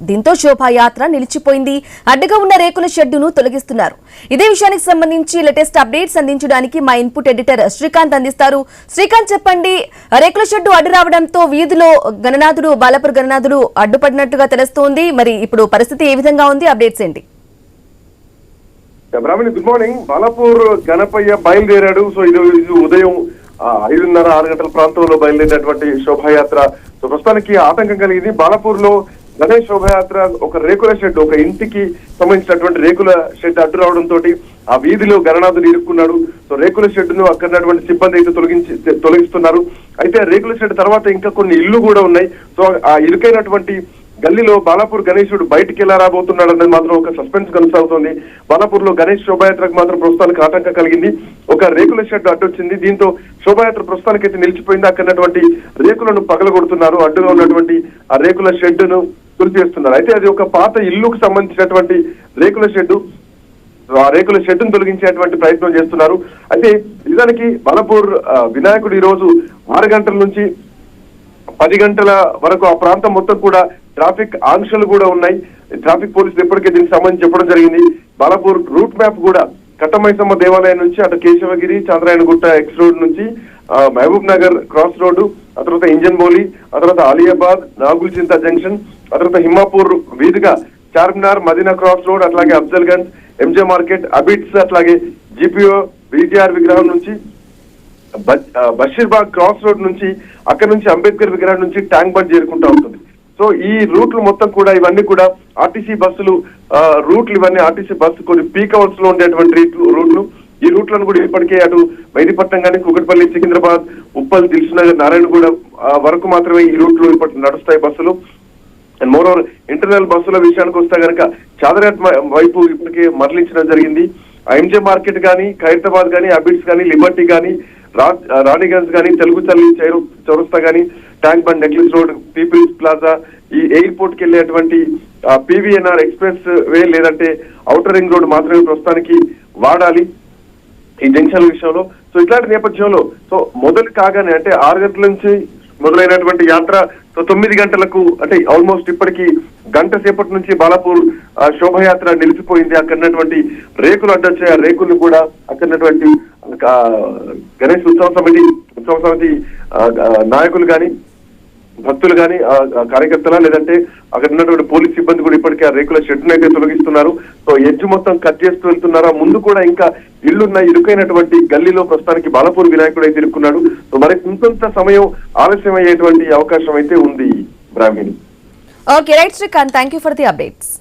దీంతో శోభాయాత్ర నిలిచిపోయింది. అడ్డుగా ఉన్న రేకుల షెడ్డును తొలగిస్తున్నారు. ఇదే విషయానికి సంబంధించి లేటెస్ట్ అప్డేట్స్ అందించడానికి మా ఇన్పుట్ ఎడిటర్ శ్రీకాంత్ అందిస్తారు. శ్రీకాంత్, చెప్పండి. రేకుల షెడ్డు అడ్డు రావడంతో వీధిలో గణనాథుడు, బాలాపూర్ గణనాథుడు అడ్డుపడినట్టుగా తెలుస్తోంది. మరి ఇప్పుడు పరిస్థితి ఏ విధంగా ఉంది? అప్డేట్స్ ఏంటి? Good morning. బాలాపూర్ గణపయ్య బయలుదేరాడు. సో ఇది ఉదయం 5:30, 6 గంటల ప్రాంతంలో బయలుదేరినటువంటి శోభాయాత్ర. సో ప్రస్తుతానికి ఆటంకం కలిగింది. బాలాపూర్ లో గణేష్ శోభాయాత్ర ఒక రేకుల షెడ్, ఒక ఇంటికి సంబంధించినటువంటి రేకుల షెడ్ అడ్డు రావడంతో ఆ వీధిలో గణనాథుడు ఇరుక్కున్నాడు. సో రేకుల షెడ్ ను అక్కడ ఉన్నటువంటి సిబ్బంది అయితే తొలగిస్తున్నారు. అయితే రేకుల షెడ్ తర్వాత ఇంకా కొన్ని ఇళ్లు కూడా ఉన్నాయి. సో ఆ ఇరుకైనటువంటి గల్లీలో బాలాపూర్ గణేశుడు బయటికి ఎలా రాబోతున్నాడు అనేది మాత్రం ఒక సస్పెన్స్ కొనసాగుతోంది. బాలాపూర్ లో గణేష్ శోభాయాత్రకు మాత్రం ప్రస్తుతానికి ఆటంకం కలిగింది. ఒక రేకుల షెడ్ అడ్డొచ్చింది. దీంతో శోభాయాత్ర ప్రస్తుతానికి అయితే నిలిచిపోయింది. అక్కడటువంటి రేకులను పగలగొడుతున్నారు. అడ్డుగా ఉన్నటువంటి ఆ రేకుల షెడ్ ను తుడిచేస్తున్నారు. అయితే అది ఒక పాత ఇల్లుకు సంబంధించినటువంటి రేకుల షెడ్. ఆ రేకుల షెడ్ ను తొలగించేటువంటి ప్రయత్నం చేస్తున్నారు. అయితే నిజానికి బాలాపూర్ వినాయకుడు ఈ రోజు 6 గంటల నుంచి 10 గంటల వరకు ఆ ప్రాంతం మొత్తం కూడా ట్రాఫిక్ ఆంక్షలు కూడా ఉన్నాయి. ట్రాఫిక్ పోలీసులు ఇప్పటికే దీనికి సంబంధించి చెప్పడం జరిగింది. బాలాపూర్ రూట్ మ్యాప్ కూడా కట్టమైసమ్మ దేవాలయం నుంచి అటు కేశవగిరి, చంద్రాయణగుట్ట ఎక్స్ రోడ్ నుంచి మహబూబ్ నగర్ క్రాస్ రోడ్డు, ఆ తర్వాత ఇంజన్బోలి, ఆ తర్వాత అలియాబాద్, నాగుల్చింత జంక్షన్, ఆ తర్వాత హిమ్మాపూర్ వీధిగా చార్మినార్, మదీనా క్రాస్ రోడ్, అట్లాగే అఫ్జల్ గంజ్, ఎంజే మార్కెట్, అబిట్స్, అట్లాగే జిపిఓ బీజీఆర్ విగ్రహం నుంచి బషీర్బాగ్ క్రాస్ రోడ్ నుంచి అక్కడ నుంచి అంబేద్కర్ విగ్రహం నుంచి ట్యాంక్ బండ్ చేరుకుంటా ఉంటుంది. సో ఈ రూట్లు మొత్తం కూడా ఇవన్నీ కూడా ఆర్టీసీ బస్సులు రూట్లు, ఇవన్నీ ఆర్టీసీ బస్సు కొన్ని పీక్ అవర్స్ లో ఉండేటువంటి రూట్లు. ఈ రూట్లను కూడా ఇప్పటికే అటు మెహదీపట్నం కానీ, కూకట్పల్లి, సికింద్రాబాద్, ఉప్పల్, దిల్సుఖ్నగర్, నారాయణగూడ వరకు మాత్రమే ఈ రూట్లు ఇప్పటి నడుస్తాయి బస్సులు. అండ్ మోర్ ఓవర్ ఇంటర్నల్ బస్సుల విషయానికి వస్తే కనుక చాదరాట్ వైపు ఇప్పటికే మరలించడం జరిగింది. ఎంజే మార్కెట్ కానీ, ఖైరతాబాద్ కానీ, అబిట్స్ కానీ, లిబర్టీ కానీ, రాణిగంజ్ కానీ, తెలుగు తల్లి చౌరస్తా కానీ, Tank Bund, Necklace Road, People's Plaza, ఈ ఎయిర్పోర్ట్ కి వెళ్ళేటువంటి పివిఎన్ఆర్ ఎక్స్ప్రెస్ వే లేదంటే ఔటర్ రింగ్ రోడ్ మాత్రమే ప్రస్తుతానికి వాడాలి ఈ జంక్షన్ విషయంలో. సో ఇట్లాంటి నేపథ్యంలో సో మొదలు కాగానే అంటే 6 గంటల నుంచి మొదలైనటువంటి యాత్ర సో 9 గంటలకు అంటే ఆల్మోస్ట్ ఇప్పటికి గంట సేపటి నుంచి బాలాపూర్ శోభయాత్ర నిలిచిపోయింది. అక్కడటువంటి రేకులు అడ్డొచ్చాయి. ఆ రేకులు కూడా అక్కడటువంటి గణేష్ ఉత్సవ సమితి నాయకులు కానీ, భక్తులు కానీ, కార్యకర్తల లేదంటే అక్కడ ఉన్నటువంటి పోలీస్ సిబ్బంది కూడా ఇప్పటికే ఆ రేకుల షెడ్ను అయితే తొలగిస్తున్నారు. సో ఎడ్జ్ మొత్తం కట్ చేస్తూ వెళ్తున్నారు. ముందు కూడా ఇంకా ఇళ్లున్న ఇరుకైనటువంటి గల్లీలో ప్రస్తుతానికి బాలాపూర్ వినాయకుడు అయితే ఇరుక్కున్నాడు. సో మరి ఇంకొంత సమయం ఆలస్యం అయ్యేటువంటి అవకాశం అయితే ఉంది. Brahmani. Okay right Srikanth, thank you for the updates.